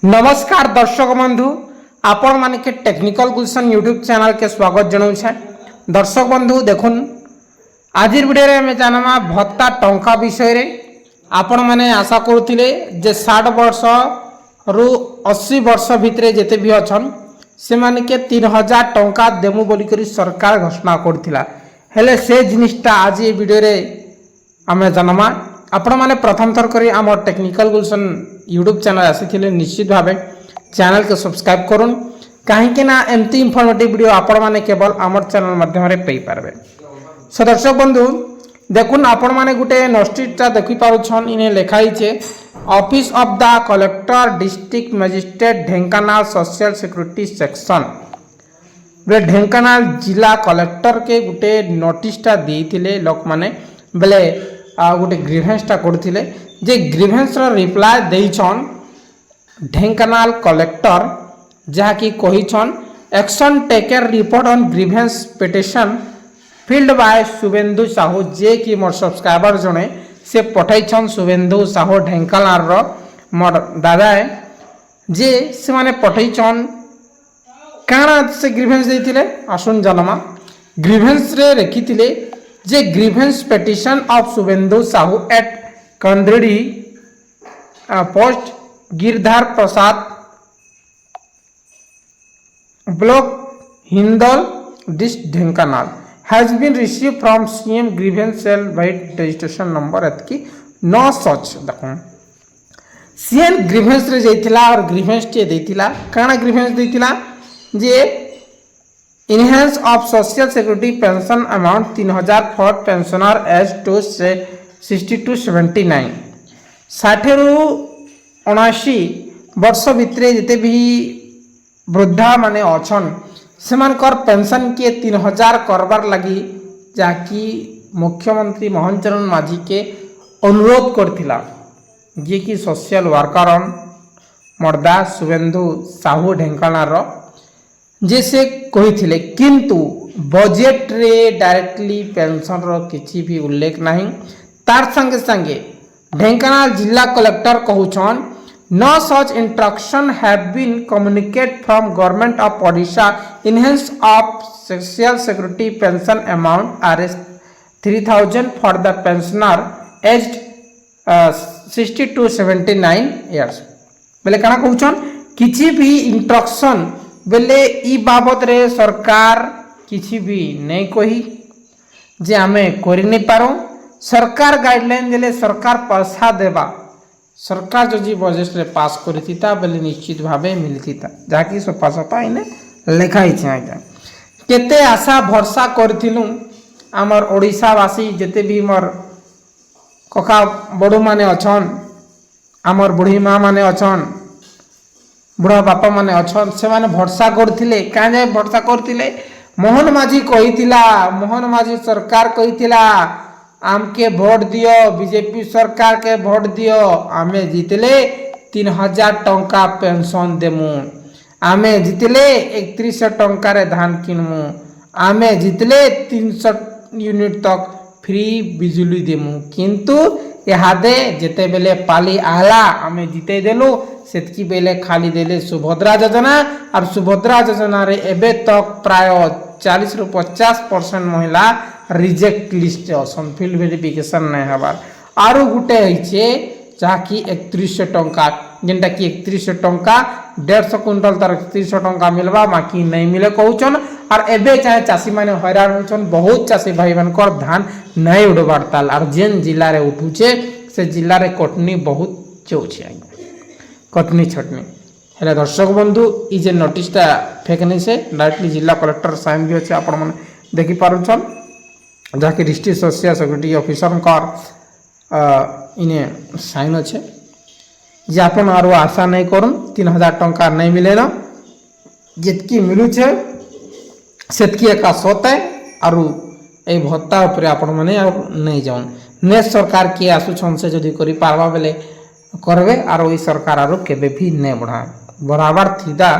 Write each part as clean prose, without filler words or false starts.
नमस्कार दर्शक बंधु, आपण माने के टेक्निकल गुलशन यूट्यूब चैनल के स्वागत जनाऊे। दर्शक बंधु देखुन आज वीडियो में जानमा भत्ता टंका विषय रे। आपण माने आशा करुथिले जे 60 वर्ष रु 80 वर्ष भितरे जेते भी अछन से माने के 3000 टंका देमु बोली करी सरकार घोषणा करथिला। हेले से जिनिसटा आज ये वीडियो रे आमे जानमा। आपण माने प्रथम थर करी आम टेक्निकल गुलशन यूट्यूब चैनल आसी निश्चित भाव चैनल के सब्सक्राइब करूँ कहीं ना एमती इनफॉर्मेटिव वीडियो आपण माने केवल आम चैनल माध्यम पाई पारबे। सो दर्शक बंधु देखुन आपण माने गुटे नोटिसटा देखि पारुछन। इने लिखाई छे office of the collector district magistrate Dhenkanal social security section. Dhenkanal जिला कलेक्टर के गुटे नोटिसटा देइथिले लोक माने बेले गोटे ग्रीभेन्सटा करथिले जे ग्रीभेन्स रो रिप्लाई देइछन ढेंकानाल कलेक्टर जहाँकि कहिछन action taken report on grievance petition filed by Subhendu Sahu जे कि मोर सब्सक्राइबर जने से पठाइछन। शुभेन्दु साहू ढेंकानाल रो मोर दादा है जे से माने पठाइछन काना से ग्रीभेन्स देथिले आसुन जनमा। ग्रीभेन्स रे रखिथिले जे grievance petition of Subhendu Sahu at Kandredi post Girdhar Prasad block Hindol district Dhenkanal has been receive from CM grievance cell by registration number एतकी नो सच। देखो सीएम ग्रीवेंस रे जैतिला और ग्रीवेंस टे देतिला काना ग्रीवेंस देतिला जे enhance of social security pension amount 3000 for pensioner age to 60 to 79 60 रु 79 वर्ष भितरे जिते भी वृद्धा माने अछन सेमानकर पेंशन के 3000 करबार लगी जाकि मुख्यमंत्री मोहन चरण माझी के अनुरोध करथिला जे कि सोशल वर्कर मर्दा शुभेन्दु साहू ढेंकानाल जैसे कही किंतु बजेट रे डायरेक्टली पेंशन रो किछि भी उल्लेख नहीं। तार संगे संगे ढेंकानाल जिला कलेक्टर कहउछन no such instruction have been communicate from government of Odisha enhance of social security pension amount are 3000 for the pensioner aged 60 to 79 years. बेले काना कहउछन किछि भी इंस्ट्रक्शन बेले ई बाबत रे सरकार किछि भी नहीं कही जे आमे करि नहीं पारो। सरकार गाइडलाइन देले सरकार पैसा देबा सरकार जो जी बजेट रे पास करिथिता बेले निश्चित भावे मिलथिता जाकि सफा सफा इने लिखाई छै। आज्ञा केते आशा भरसा करथिलु हमर ओडिसा वासी जते भी मोर कका बड़ू माने अछन हमर बुढ़ी माँ माने अछन बुढ़ा बापा माने अछन से माने भरसा करथिले काहे जाय भरसा करथिले। मोहन माझी कहितिला मोहन माझी सरकार कहितिला आमके वोट दियो बीजेपी सरकार के वोट दियो आमे जितले 3000 टंका पेंशन देमु आमे जितले 3100 टंका रे धान किनमु आमे जितले 300 यूनिट तक फ्री बिजली देमु किंतु इहादे जेते बेले पाली आला आमे जिते देलु सेतकी बेले खाली देले सुभद्रा योजना और सुभद्रा योजना रे एबे तक प्राय 40 रु 50% महिला रिजेक्ट लिस्ट असन फील्ड वेरिफिकेशन नै हबार आरो गुटे होइछे जाकि 3100 टंका जेंटा कि 3100 टंका 150 क्विंटल तर 3100 टंका मिलबा बाकी नहीं मिले कहउछन। और एबे चाहे चासी माने हैरान होछन बहुत चासी भाई बनकर धान नहीं उड़बार ताल और जेन जिल्ला रे उठुछे से जिल्ला रे कटनी बहुत चौछे कटनी छटनी। हेले दर्शक बंधु ई जे नोटिसटा फेकनी से डायरेक्टली जिला कलेक्टर साइन भी अछि आपण माने देखि पारुछन जाकि डिस्ट्रिक्ट सोशल सिक्योरिटी ऑफिसर कर इने साइन अच्छे जे आपण आरो आशा नहीं करूँ 3000 टंका नहीं मिले ना जितकी मिलू छे सेतकी एका सते आरु ए भत्ता ऊपर आपण माने नहीं जाउन नेक्स्ट सरकार के आसुछन से जदी करि पारबा बेले करबे आरो ई सरकार आरो केबे भी नहीं बढ़ाबार थिदा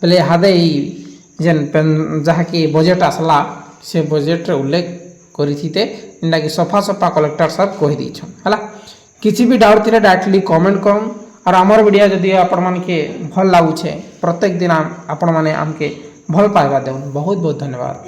बेले हादे ई जेन जहा कि बजेट आसला से बजेट रे उल्लेख करिथिते इंदा कि सफा सफा कलेक्टर साहब कहि दिछन हला। किसी भी डाउट थिले डायरेक्टली कमेंट करन और आमर वीडियो जदि आपण मानके भल लागुचे प्रत्येक दिन आपण माने आमके भल पाइबा देउन। बहुत बहुत धन्यवाद।